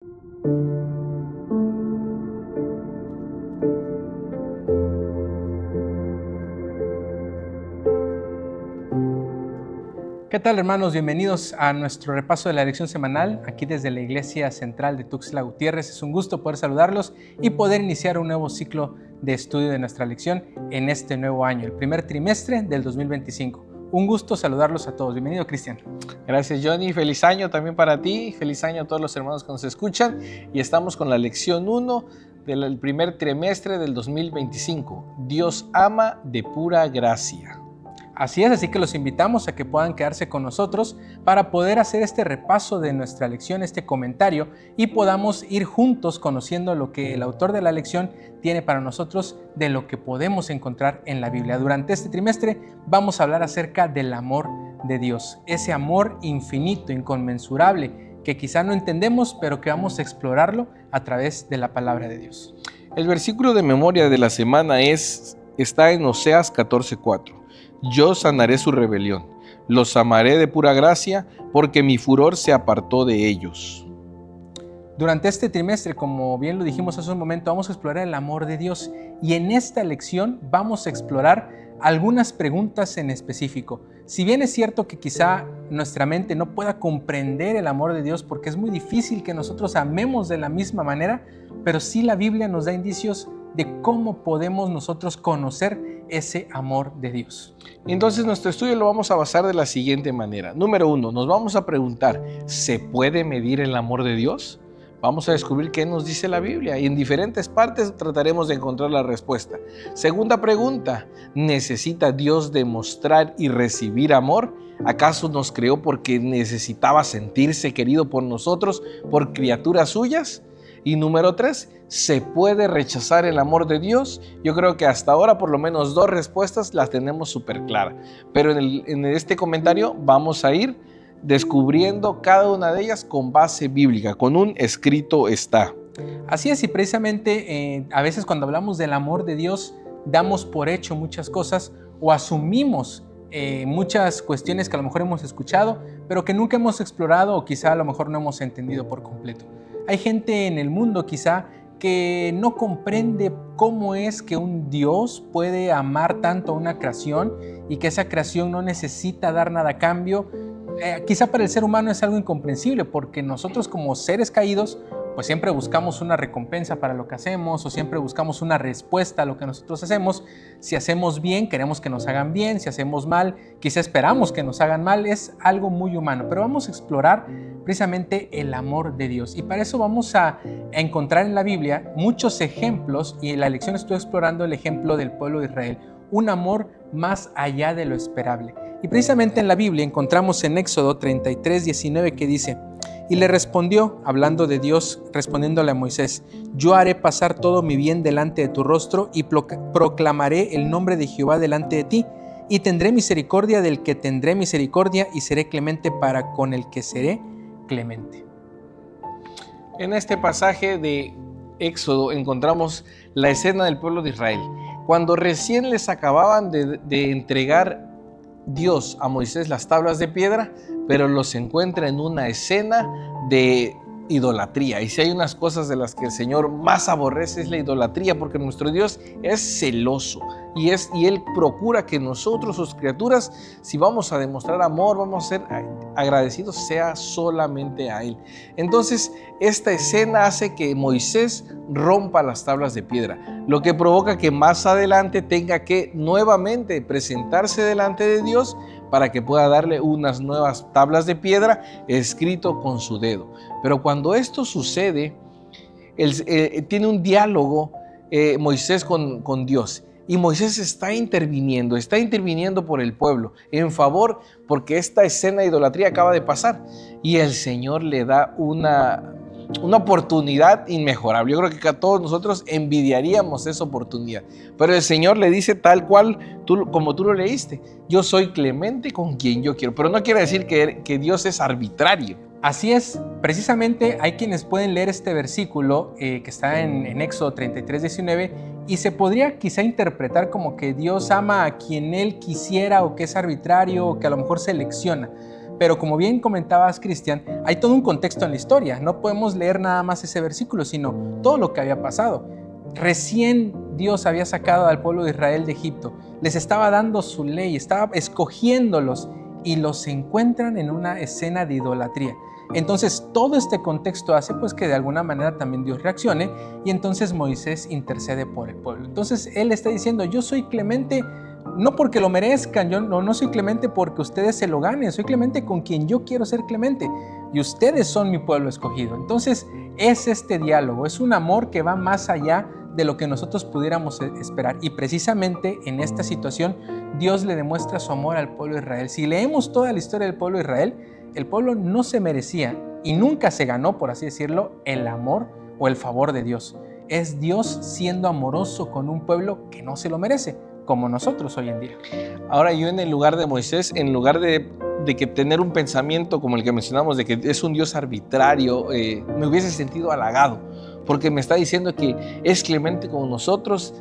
¿Qué tal, hermanos? Bienvenidos a nuestro repaso de la lección semanal aquí desde la Iglesia Central de Tuxtla Gutiérrez. Es un gusto poder saludarlos y poder iniciar un nuevo ciclo de estudio de nuestra lección en este nuevo año, el primer trimestre del 2025. Un gusto saludarlos a todos. Bienvenido, Cristian. Gracias, Johnny. Feliz año también para ti. Feliz año a todos los hermanos que nos escuchan. Y estamos con la lección 1 del primer trimestre del 2025. Dios ama de pura gracia. Así es, así que los invitamos a que puedan quedarse con nosotros para poder hacer este repaso de nuestra lección, este comentario, y podamos ir juntos conociendo lo que el autor de la lección tiene para nosotros de lo que podemos encontrar en la Biblia. Durante este trimestre vamos a hablar acerca del amor de Dios, ese amor infinito, inconmensurable, que quizá no entendemos, pero que vamos a explorarlo a través de la palabra de Dios. El versículo de memoria de la semana está en Oseas 14:4. Yo sanaré su rebelión, los amaré de pura gracia, porque mi furor se apartó de ellos. Durante este trimestre, como bien lo dijimos hace un momento, vamos a explorar el amor de Dios, y en esta lección vamos a explorar algunas preguntas en específico. Si bien es cierto que quizá nuestra mente no pueda comprender el amor de Dios porque es muy difícil que nosotros amemos de la misma manera, pero sí la Biblia nos da indicios de cómo podemos nosotros conocer ese amor de Dios. Entonces nuestro estudio lo vamos a basar de la siguiente manera. Número 1, nos vamos a preguntar, ¿se puede medir el amor de Dios? Vamos a descubrir qué nos dice la Biblia y en diferentes partes trataremos de encontrar la respuesta. Segunda pregunta, ¿necesita Dios demostrar y recibir amor? ¿Acaso nos creó porque necesitaba sentirse querido por nosotros, por criaturas suyas? Y número 3, ¿se puede rechazar el amor de Dios? Yo creo que hasta ahora por lo menos 2 respuestas las tenemos súper claras. Pero en este comentario vamos a ir descubriendo cada una de ellas con base bíblica, con un escrito está. Así es, y precisamente a veces cuando hablamos del amor de Dios damos por hecho muchas cosas o asumimos muchas cuestiones que a lo mejor hemos escuchado, pero que nunca hemos explorado o quizá a lo mejor no hemos entendido por completo. Hay gente en el mundo quizá que no comprende cómo es que un Dios puede amar tanto a una creación y que esa creación no necesita dar nada a cambio. Quizá para el ser humano es algo incomprensible porque nosotros como seres caídos pues siempre buscamos una recompensa para lo que hacemos o siempre buscamos una respuesta a lo que nosotros hacemos. Si hacemos bien, queremos que nos hagan bien. Si hacemos mal, quizá esperamos que nos hagan mal. Es algo muy humano, pero vamos a explorar precisamente el amor de Dios. Y para eso vamos a encontrar en la Biblia muchos ejemplos, y en la lección estoy explorando el ejemplo del pueblo de Israel, un amor más allá de lo esperable. Y precisamente en la Biblia encontramos en Éxodo 33:19 que dice: y le respondió, hablando de Dios, respondiéndole a Moisés: yo haré pasar todo mi bien delante de tu rostro y proclamaré el nombre de Jehová delante de ti, y tendré misericordia del que tendré misericordia y seré clemente para con el que seré clemente. En este pasaje de Éxodo encontramos la escena del pueblo de Israel. Cuando recién les acababan de entregar Dios a Moisés las tablas de piedra, pero los encuentra en una escena de idolatría. Y si hay unas cosas de las que el Señor más aborrece es la idolatría, porque nuestro Dios es celoso y Él procura que nosotros, sus criaturas, si vamos a demostrar amor, vamos a ser agradecidos, sea solamente a Él. Entonces, esta escena hace que Moisés rompa las tablas de piedra, lo que provoca que más adelante tenga que nuevamente presentarse delante de Dios para que pueda darle unas nuevas tablas de piedra escrito con su dedo. Pero cuando esto sucede, tiene un diálogo Moisés con Dios. Y Moisés está interviniendo por el pueblo en favor, porque esta escena de idolatría acaba de pasar. Y el Señor le da una oportunidad inmejorable. Yo creo que a todos nosotros envidiaríamos esa oportunidad. Pero el Señor le dice tal cual, como tú lo leíste: yo soy clemente con quien yo quiero. Pero no quiere decir que Dios es arbitrario. Así es, precisamente hay quienes pueden leer este versículo que está en Éxodo 33:19 y se podría quizá interpretar como que Dios ama a quien Él quisiera o que es arbitrario o que a lo mejor selecciona. Pero como bien comentabas, Cristian, hay todo un contexto en la historia. No podemos leer nada más ese versículo, sino todo lo que había pasado. Recién Dios había sacado al pueblo de Israel de Egipto, les estaba dando su ley, estaba escogiéndolos y los encuentran en una escena de idolatría. Entonces todo este contexto hace pues que de alguna manera también Dios reaccione y entonces Moisés intercede por el pueblo. Entonces él está diciendo, yo soy clemente no porque lo merezcan, yo no soy clemente porque ustedes se lo ganen, soy clemente con quien yo quiero ser clemente y ustedes son mi pueblo escogido. Entonces es este diálogo, es un amor que va más allá de lo que nosotros pudiéramos esperar y precisamente en esta situación Dios le demuestra su amor al pueblo de Israel. Si leemos toda la historia del pueblo de Israel, el pueblo no se merecía y nunca se ganó, por así decirlo, el amor o el favor de Dios. Es Dios siendo amoroso con un pueblo que no se lo merece, como nosotros hoy en día. Ahora yo en el lugar de Moisés, en lugar de que tener un pensamiento como el que mencionamos, de que es un Dios arbitrario, me hubiese sentido halagado, porque me está diciendo que es clemente con nosotros,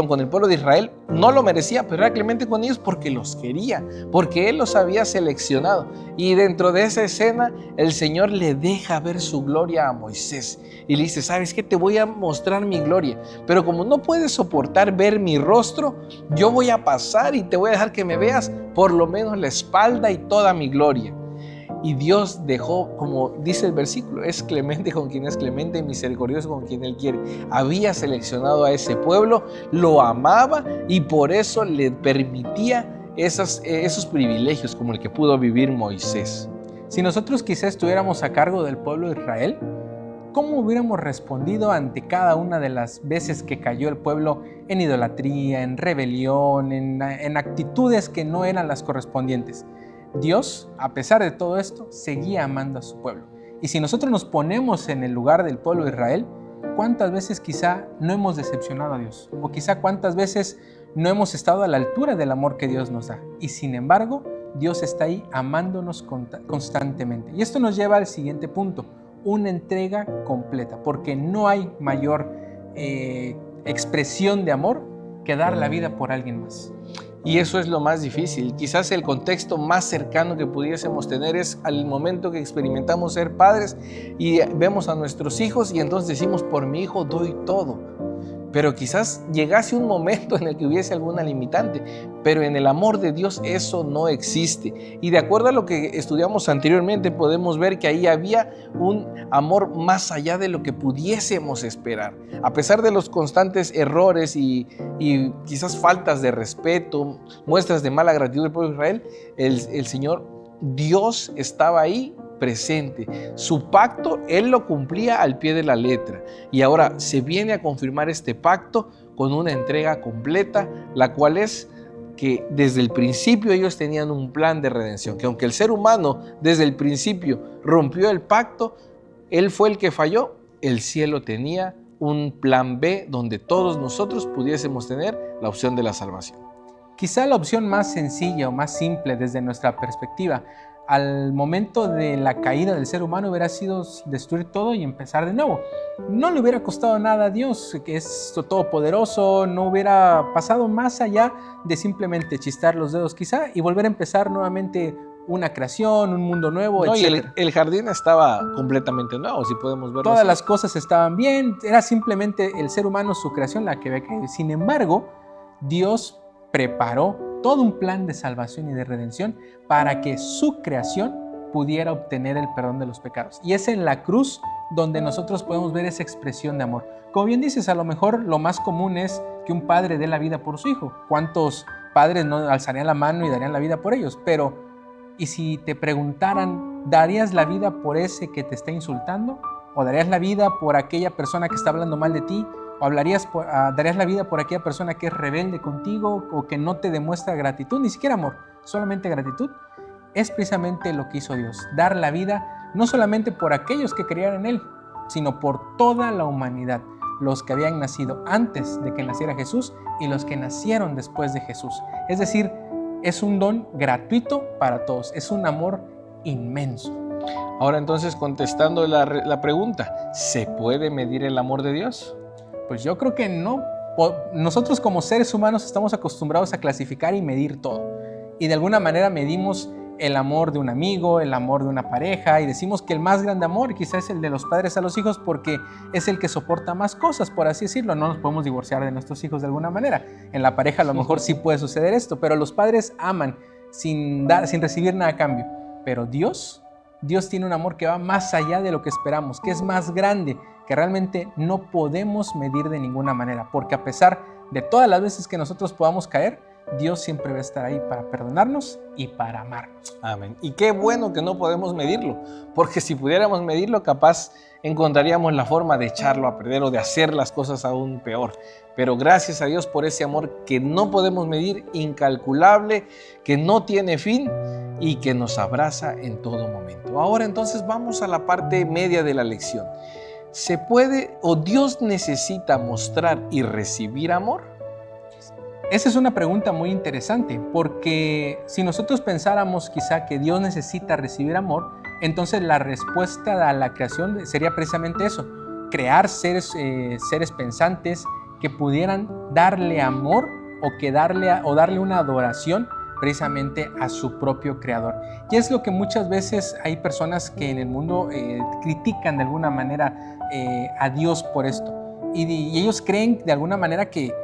con el pueblo de Israel, no lo merecía, pero era clemente con ellos porque los quería, porque Él los había seleccionado. Y dentro de esa escena, el Señor le deja ver su gloria a Moisés y le dice, ¿sabes qué? Te voy a mostrar mi gloria, pero como no puedes soportar ver mi rostro, yo voy a pasar y te voy a dejar que me veas por lo menos la espalda y toda mi gloria. Y Dios dejó, como dice el versículo, es clemente con quien es clemente y misericordioso con quien Él quiere. Había seleccionado a ese pueblo, lo amaba y por eso le permitía esos privilegios como el que pudo vivir Moisés. Si nosotros quizás estuviéramos a cargo del pueblo de Israel, ¿cómo hubiéramos respondido ante cada una de las veces que cayó el pueblo en idolatría, en rebelión, en actitudes que no eran las correspondientes? Dios, a pesar de todo esto, seguía amando a su pueblo. Y si nosotros nos ponemos en el lugar del pueblo de Israel, ¿cuántas veces quizá no hemos decepcionado a Dios? O quizá cuántas veces no hemos estado a la altura del amor que Dios nos da. Y sin embargo, Dios está ahí amándonos constantemente. Y esto nos lleva al siguiente punto, una entrega completa, porque no hay mayor expresión de amor que dar la vida por alguien más. Y eso es lo más difícil. Quizás el contexto más cercano que pudiésemos tener es al momento que experimentamos ser padres y vemos a nuestros hijos y entonces decimos, por mi hijo doy todo. Pero quizás llegase un momento en el que hubiese alguna limitante, pero en el amor de Dios eso no existe. Y de acuerdo a lo que estudiamos anteriormente, podemos ver que ahí había un amor más allá de lo que pudiésemos esperar. A pesar de los constantes errores y quizás faltas de respeto, muestras de mala gratitud del pueblo de Israel, el Señor Dios estaba ahí presente. Su pacto, Él lo cumplía al pie de la letra. Y ahora se viene a confirmar este pacto con una entrega completa, la cual es que desde el principio ellos tenían un plan de redención, que aunque el ser humano desde el principio rompió el pacto, Él fue el que falló, el cielo tenía un plan B donde todos nosotros pudiésemos tener la opción de la salvación. Quizá la opción más sencilla o más simple desde nuestra perspectiva al momento de la caída del ser humano hubiera sido destruir todo y empezar de nuevo. No le hubiera costado nada a Dios, que es todopoderoso, no hubiera pasado más allá de simplemente chistar los dedos quizá y volver a empezar nuevamente una creación, un mundo nuevo, no, etc. Y el jardín estaba completamente nuevo, si podemos verlo. Todas así. Las cosas estaban bien, era simplemente el ser humano, su creación, la que había caído. Sin embargo, Dios preparó todo un plan de salvación y de redención para que su creación pudiera obtener el perdón de los pecados. Y es en la cruz donde nosotros podemos ver esa expresión de amor. Como bien dices, a lo mejor lo más común es que un padre dé la vida por su hijo. ¿Cuántos padres no alzarían la mano y darían la vida por ellos? Pero, ¿y si te preguntaran, ¿darías la vida por ese que te está insultando? ¿O darías la vida por aquella persona que está hablando mal de ti? ¿O darías la vida por aquella persona que es rebelde contigo o que no te demuestra gratitud, ni siquiera amor, solamente gratitud? Es precisamente lo que hizo Dios, dar la vida no solamente por aquellos que creían en Él, sino por toda la humanidad, los que habían nacido antes de que naciera Jesús y los que nacieron después de Jesús. Es decir, es un don gratuito para todos, es un amor inmenso. Ahora entonces, contestando la pregunta, ¿se puede medir el amor de Dios? Pues yo creo que no. Nosotros como seres humanos estamos acostumbrados a clasificar y medir todo. Y de alguna manera medimos el amor de un amigo, el amor de una pareja, y decimos que el más grande amor quizás es el de los padres a los hijos porque es el que soporta más cosas, por así decirlo. No nos podemos divorciar de nuestros hijos de alguna manera. En la pareja a lo mejor sí puede suceder esto, pero los padres aman sin recibir nada a cambio. Pero Dios tiene un amor que va más allá de lo que esperamos, que es más grande, que realmente no podemos medir de ninguna manera, porque a pesar de todas las veces que nosotros podamos caer, Dios siempre va a estar ahí para perdonarnos y para amarnos. Amén. Y qué bueno que no podemos medirlo, porque si pudiéramos medirlo, capaz encontraríamos la forma de echarlo a perder o de hacer las cosas aún peor. Pero gracias a Dios por ese amor que no podemos medir, incalculable, que no tiene fin y que nos abraza en todo momento. Ahora entonces vamos a la parte media de la lección. ¿Se puede o Dios necesita mostrar y recibir amor? Esa es una pregunta muy interesante, porque si nosotros pensáramos quizá que Dios necesita recibir amor, entonces la respuesta a la creación sería precisamente eso, crear seres pensantes que pudieran darle amor o darle una adoración precisamente a su propio creador. Y es lo que muchas veces hay personas que en el mundo critican de alguna manera a Dios por esto. Y ellos creen de alguna manera que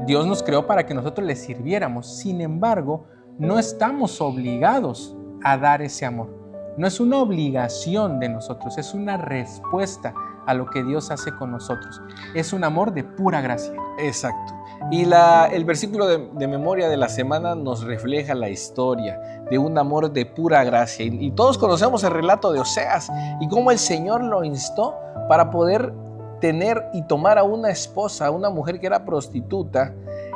Dios nos creó para que nosotros le sirviéramos. Sin embargo, no estamos obligados a dar ese amor. No es una obligación de nosotros, es una respuesta a lo que Dios hace con nosotros. Es un amor de pura gracia. Exacto. Y el versículo de memoria de la semana nos refleja la historia de un amor de pura gracia. Y todos conocemos el relato de Oseas y cómo el Señor lo instó para poder tener y tomar a una esposa, a una mujer que era prostituta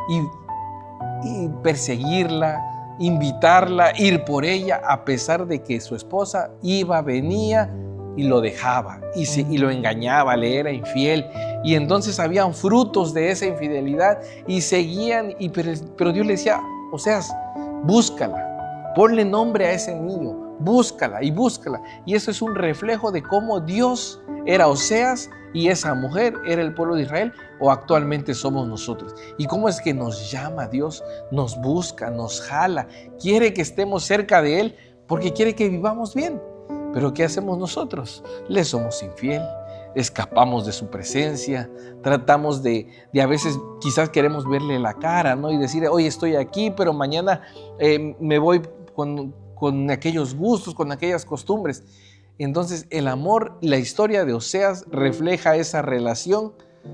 y perseguirla, invitarla, ir por ella, a pesar de que su esposa iba, venía y lo dejaba y lo engañaba, le era infiel. Y entonces habían frutos de esa infidelidad y seguían, pero Dios le decía: Oseas, búscala, ponle nombre a ese niño, búscala y búscala. Y eso es un reflejo de cómo Dios era Oseas y esa mujer era el pueblo de Israel, o actualmente somos nosotros. Y cómo es que nos llama Dios, nos busca, nos jala, quiere que estemos cerca de Él porque quiere que vivamos bien. Pero ¿qué hacemos nosotros? Le somos infiel, escapamos de su presencia, tratamos de a veces quizás queremos verle la cara, ¿no? Y decir: hoy estoy aquí, pero mañana me voy con aquellos gustos, con aquellas costumbres. Entonces el amor, la historia de Oseas refleja esa relación,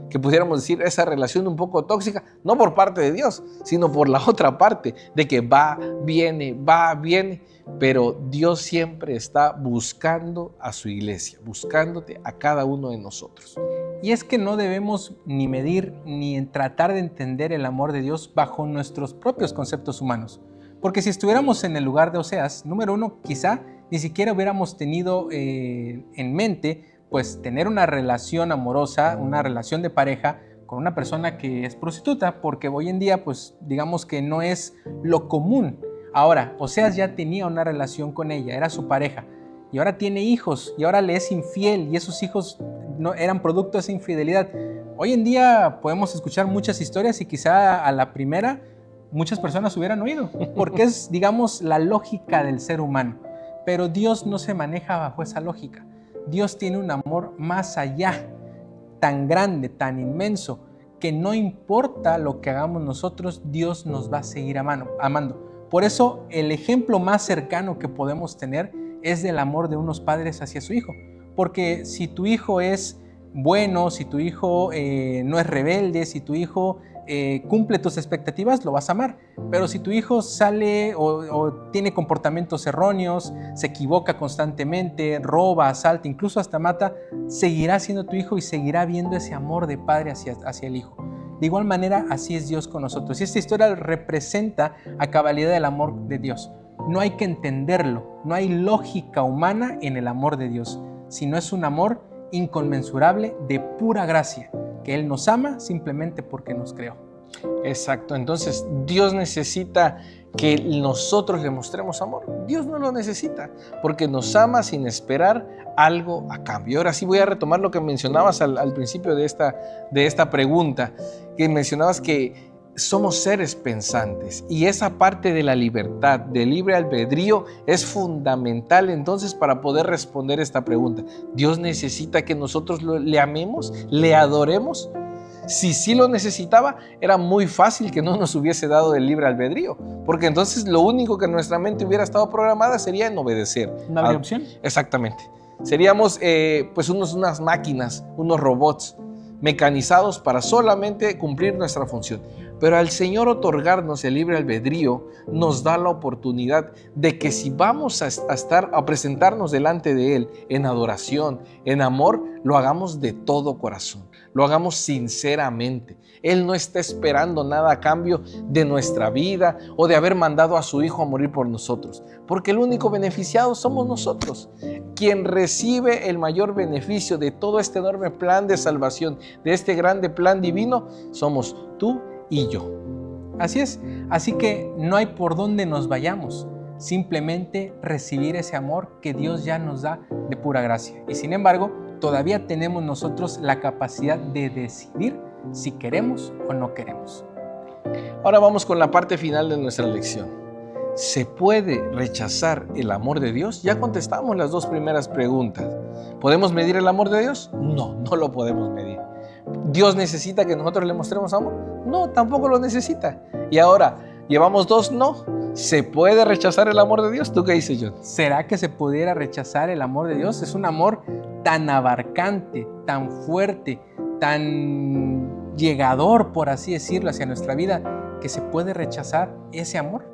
que pudiéramos decir esa relación un poco tóxica, no por parte de Dios, sino por la otra parte, de que va, viene, pero Dios siempre está buscando a su iglesia, buscándote a cada uno de nosotros. Y es que no debemos ni medir ni tratar de entender el amor de Dios bajo nuestros propios conceptos humanos. Porque si estuviéramos en el lugar de Oseas, número uno, quizá ni siquiera hubiéramos tenido en mente pues tener una relación amorosa, una relación de pareja con una persona que es prostituta, porque hoy en día pues digamos que no es lo común. Ahora, Oseas ya tenía una relación con ella, era su pareja, y ahora tiene hijos, y ahora le es infiel, y esos hijos no eran producto de esa infidelidad. Hoy en día podemos escuchar muchas historias y quizá a la primera muchas personas hubieran oído, porque es, digamos, la lógica del ser humano. Pero Dios no se maneja bajo esa lógica. Dios tiene un amor más allá, tan grande, tan inmenso, que no importa lo que hagamos nosotros, Dios nos va a seguir amando. Por eso el ejemplo más cercano que podemos tener es del amor de unos padres hacia su hijo. Porque si tu hijo es bueno, si tu hijo no es rebelde, si tu hijo cumple tus expectativas, lo vas a amar. Pero si tu hijo sale o tiene comportamientos erróneos, se equivoca constantemente, roba, asalta, incluso hasta mata, seguirá siendo tu hijo y seguirá viendo ese amor de padre hacia el hijo. De igual manera, así es Dios con nosotros. Y esta historia representa a cabalidad el amor de Dios. No hay que entenderlo, no hay lógica humana en el amor de Dios, sino es un amor inconmensurable de pura gracia, que Él nos ama simplemente porque nos creó. Exacto, entonces Dios necesita que nosotros le mostremos amor. Dios no lo necesita, porque nos ama sin esperar algo a cambio. Ahora sí voy a retomar lo que mencionabas al principio de esta pregunta, que mencionabas que somos seres pensantes y esa parte de la libertad, del libre albedrío, es fundamental entonces para poder responder esta pregunta. ¿Dios necesita que nosotros le amemos, le adoremos? Si sí lo necesitaba, era muy fácil que no nos hubiese dado el libre albedrío, porque entonces lo único que nuestra mente hubiera estado programada sería en obedecer. ¿No habría opción? Exactamente. Seríamos pues unas máquinas, unos robots mecanizados para solamente cumplir nuestra función. Pero al Señor otorgarnos el libre albedrío, nos da la oportunidad de que si vamos a presentarnos delante de Él en adoración, en amor, lo hagamos de todo corazón, lo hagamos sinceramente. Él no está esperando nada a cambio de nuestra vida o de haber mandado a su Hijo a morir por nosotros, porque el único beneficiado somos nosotros. Quien recibe el mayor beneficio de todo este enorme plan de salvación, de este grande plan divino, somos tú y yo. Así es, así que no hay por dónde nos vayamos, simplemente recibir ese amor que Dios ya nos da de pura gracia. Y sin embargo, todavía tenemos nosotros la capacidad de decidir si queremos o no queremos. Ahora vamos con la parte final de nuestra lección. ¿Se puede rechazar el amor de Dios? Ya contestamos las dos primeras preguntas. ¿Podemos medir el amor de Dios? No, no lo podemos medir. ¿Dios necesita que nosotros le mostremos amor? No, tampoco lo necesita. Y ahora, llevamos dos no. ¿Se puede rechazar el amor de Dios? ¿Tú qué dices, John? ¿Será que se pudiera rechazar el amor de Dios? Es un amor tan abarcante, tan fuerte, tan llegador, por así decirlo, hacia nuestra vida, que se puede rechazar ese amor.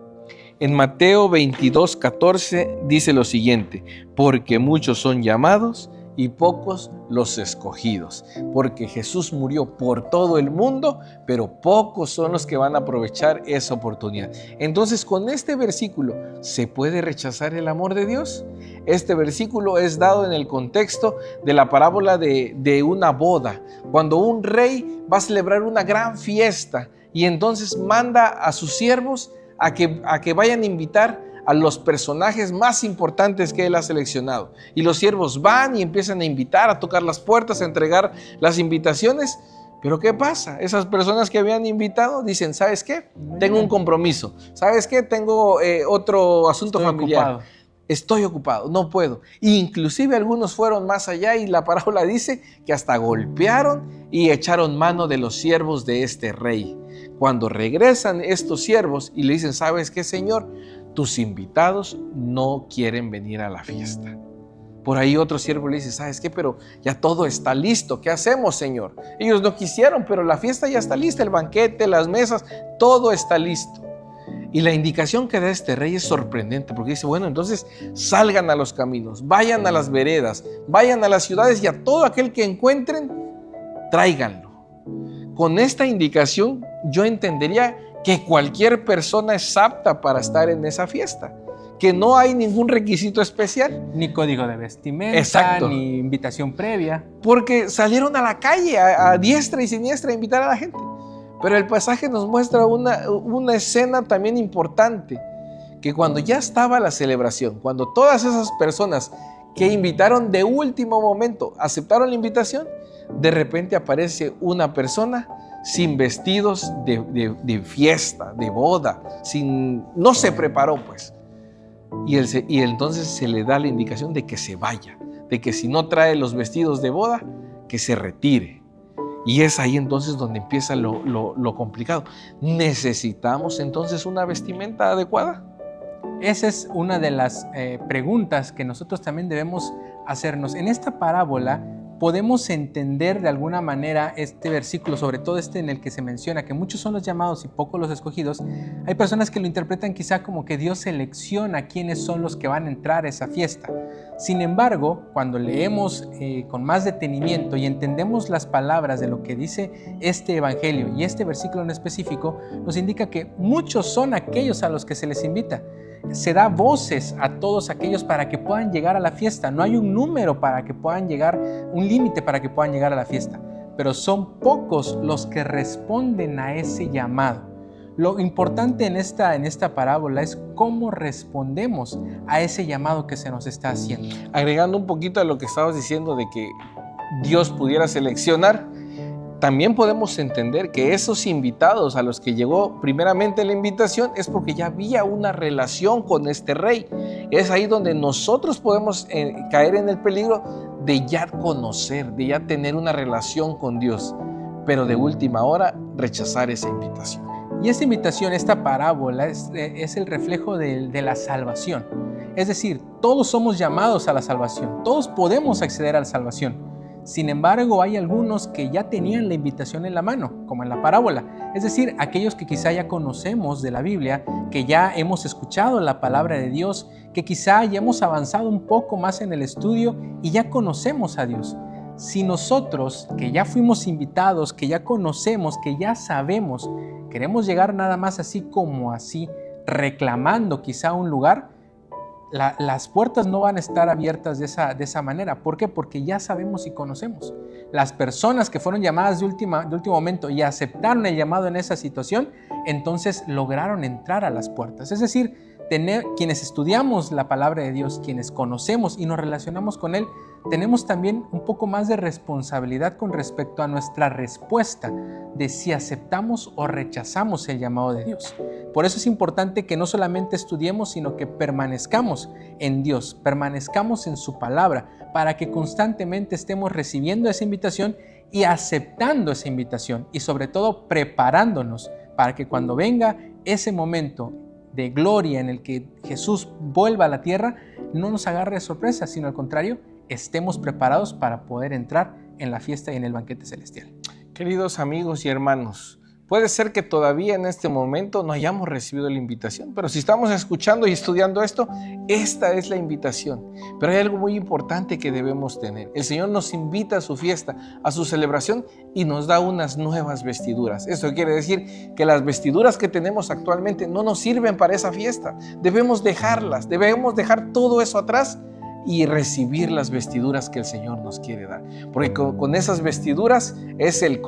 En Mateo 22:14 dice lo siguiente: porque muchos son llamados y pocos los escogidos. Porque Jesús murió por todo el mundo, pero pocos son los que van a aprovechar esa oportunidad. Entonces, con este versículo, ¿se puede rechazar el amor de Dios? Este versículo es dado en el contexto de la parábola de una boda, cuando un rey va a celebrar una gran fiesta y entonces manda a sus siervos a que vayan a invitar a los personajes más importantes que él ha seleccionado. Y los siervos van y empiezan a invitar, a tocar las puertas, a entregar las invitaciones. Pero ¿qué pasa? Esas personas que habían invitado dicen: ¿sabes qué? Tengo un compromiso. ¿Sabes qué? Tengo otro asunto familiar. Estoy ocupado, no puedo. Inclusive algunos fueron más allá y la parábola dice que hasta golpearon y echaron mano de los siervos de este rey. Cuando regresan estos siervos y le dicen: ¿sabes qué, Señor? Tus invitados no quieren venir a la fiesta. Por ahí otro siervo le dice: ¿sabes qué? Pero ya todo está listo. ¿Qué hacemos, Señor? Ellos no quisieron, pero la fiesta ya está lista. El banquete, las mesas, todo está listo. Y la indicación que da este rey es sorprendente, porque dice: bueno, entonces salgan a los caminos, vayan a las veredas, vayan a las ciudades y a todo aquel que encuentren, tráiganlo. Con esta indicación yo entendería que cualquier persona es apta para estar en esa fiesta, que no hay ningún requisito especial. Ni código de vestimenta, Exacto, ni invitación previa. Porque salieron a la calle a diestra y siniestra a invitar a la gente. Pero el pasaje nos muestra una escena también importante, que cuando ya estaba la celebración, cuando todas esas personas que invitaron de último momento aceptaron la invitación, de repente aparece una persona sin vestidos de fiesta, de boda, no se preparó pues. Y entonces se le da la indicación de que se vaya, de que si no trae los vestidos de boda, que se retire. Y es ahí entonces donde empieza lo complicado. ¿Necesitamos entonces una vestimenta adecuada? Esa es una de las preguntas que nosotros también debemos hacernos. En esta parábola podemos entender de alguna manera este versículo, sobre todo este en el que se menciona que muchos son los llamados y pocos los escogidos. Hay personas que lo interpretan quizá como que Dios selecciona quiénes son los que van a entrar a esa fiesta. Sin embargo, cuando leemos con más detenimiento y entendemos las palabras de lo que dice este evangelio y este versículo en específico, nos indica que muchos son aquellos a los que se les invita. Se da voces a todos aquellos para que puedan llegar a la fiesta. No hay un número para que puedan llegar, un límite para que puedan llegar a la fiesta, pero son pocos los que responden a ese llamado. Lo importante en esta parábola es cómo respondemos a ese llamado que se nos está haciendo. Agregando un poquito a lo que estabas diciendo de que Dios pudiera seleccionar, también podemos entender que esos invitados a los que llegó primeramente la invitación es porque ya había una relación con este rey. Es ahí donde nosotros podemos caer en el peligro de ya conocer, de ya tener una relación con Dios, pero de última hora rechazar esa invitación. Y esta invitación, esta parábola, es el reflejo de la salvación. Es decir, todos somos llamados a la salvación, todos podemos acceder a la salvación. Sin embargo, hay algunos que ya tenían la invitación en la mano, como en la parábola. Es decir, aquellos que quizá ya conocemos de la Biblia, que ya hemos escuchado la palabra de Dios, que quizá ya hemos avanzado un poco más en el estudio y ya conocemos a Dios. Si nosotros, que ya fuimos invitados, que ya conocemos, que ya sabemos, queremos llegar nada más así como así, reclamando quizá un lugar, las puertas no van a estar abiertas de esa manera. ¿Por qué? Porque ya sabemos y conocemos. Las personas que fueron llamadas de último momento y aceptaron el llamado en esa situación, entonces lograron entrar a las puertas. Es decir, quienes estudiamos la palabra de Dios, quienes conocemos y nos relacionamos con Él, tenemos también un poco más de responsabilidad con respecto a nuestra respuesta de si aceptamos o rechazamos el llamado de Dios. Por eso es importante que no solamente estudiemos, sino que permanezcamos en Dios, permanezcamos en su palabra, para que constantemente estemos recibiendo esa invitación y aceptando esa invitación, y sobre todo preparándonos para que cuando venga ese momento de gloria en el que Jesús vuelva a la tierra, no nos agarre de sorpresa, sino al contrario, estemos preparados para poder entrar en la fiesta y en el banquete celestial. Queridos amigos y hermanos, puede ser que todavía en este momento no hayamos recibido la invitación, pero si estamos escuchando y estudiando esto, esta es la invitación. Pero hay algo muy importante que debemos tener. El Señor nos invita a su fiesta, a su celebración, y nos da unas nuevas vestiduras. Esto quiere decir que las vestiduras que tenemos actualmente no nos sirven para esa fiesta. Debemos dejarlas, debemos dejar todo eso atrás y recibir las vestiduras que el Señor nos quiere dar. Porque con esas vestiduras es el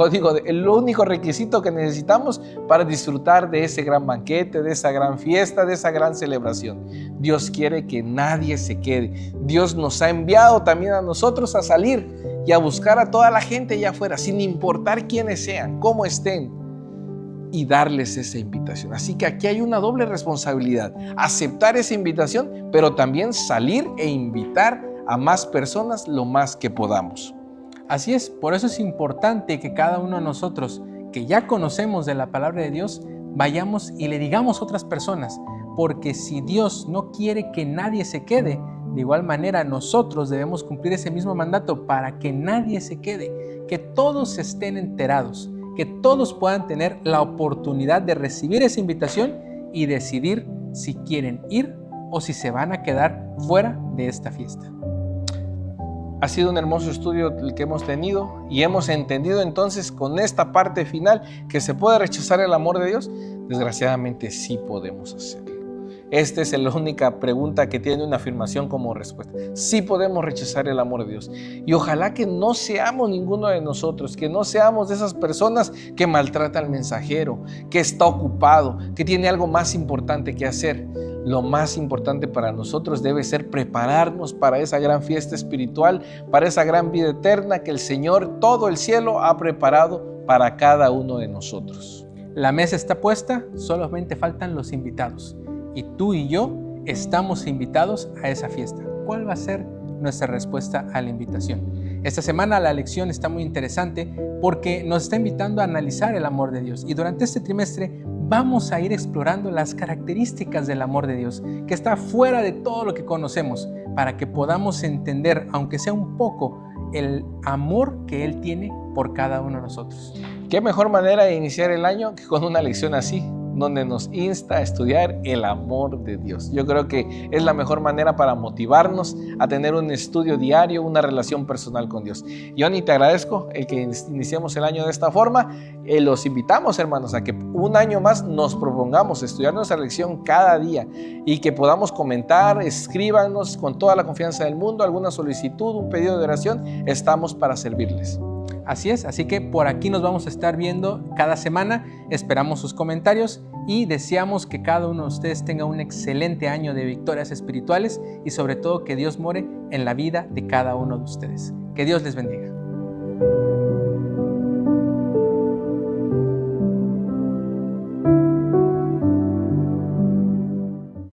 único requisito que necesitamos para disfrutar de ese gran banquete, de esa gran fiesta, de esa gran celebración. Dios quiere que nadie se quede. Dios nos ha enviado también a nosotros a salir y a buscar a toda la gente allá afuera, sin importar quiénes sean, cómo estén, y darles esa invitación. Así que aquí hay una doble responsabilidad: aceptar esa invitación, pero también salir e invitar a más personas lo más que podamos. Así es, por eso es importante que cada uno de nosotros, que ya conocemos de la palabra de Dios, vayamos y le digamos a otras personas, porque si Dios no quiere que nadie se quede, de igual manera nosotros debemos cumplir ese mismo mandato para que nadie se quede, que todos estén enterados, que todos puedan tener la oportunidad de recibir esa invitación y decidir si quieren ir o si se van a quedar fuera de esta fiesta. Ha sido un hermoso estudio el que hemos tenido y hemos entendido entonces con esta parte final que se puede rechazar el amor de Dios. Desgraciadamente sí podemos hacerlo. Esta es la única pregunta que tiene una afirmación como respuesta. Sí podemos rechazar el amor de Dios. Y ojalá que no seamos ninguno de nosotros, que no seamos de esas personas que maltrata al mensajero, que está ocupado, que tiene algo más importante que hacer. Lo más importante para nosotros debe ser prepararnos para esa gran fiesta espiritual, para esa gran vida eterna que el Señor, todo el cielo, ha preparado para cada uno de nosotros. La mesa está puesta, solamente faltan los invitados. Y tú y yo estamos invitados a esa fiesta. ¿Cuál va a ser nuestra respuesta a la invitación? Esta semana la lección está muy interesante porque nos está invitando a analizar el amor de Dios. Y durante este trimestre vamos a ir explorando las características del amor de Dios, que está fuera de todo lo que conocemos, para que podamos entender, aunque sea un poco, el amor que Él tiene por cada uno de nosotros. ¿Qué mejor manera de iniciar el año que con una lección así, donde nos insta a estudiar el amor de Dios? Yo creo que es la mejor manera para motivarnos a tener un estudio diario, una relación personal con Dios. Johnny, te agradezco el que iniciemos el año de esta forma. Los invitamos, hermanos, a que un año más nos propongamos estudiar nuestra lección cada día y que podamos comentar, escríbanos con toda la confianza del mundo, alguna solicitud, un pedido de oración. Estamos para servirles. Así es, así que por aquí nos vamos a estar viendo cada semana. Esperamos sus comentarios y deseamos que cada uno de ustedes tenga un excelente año de victorias espirituales y sobre todo que Dios more en la vida de cada uno de ustedes. Que Dios les bendiga.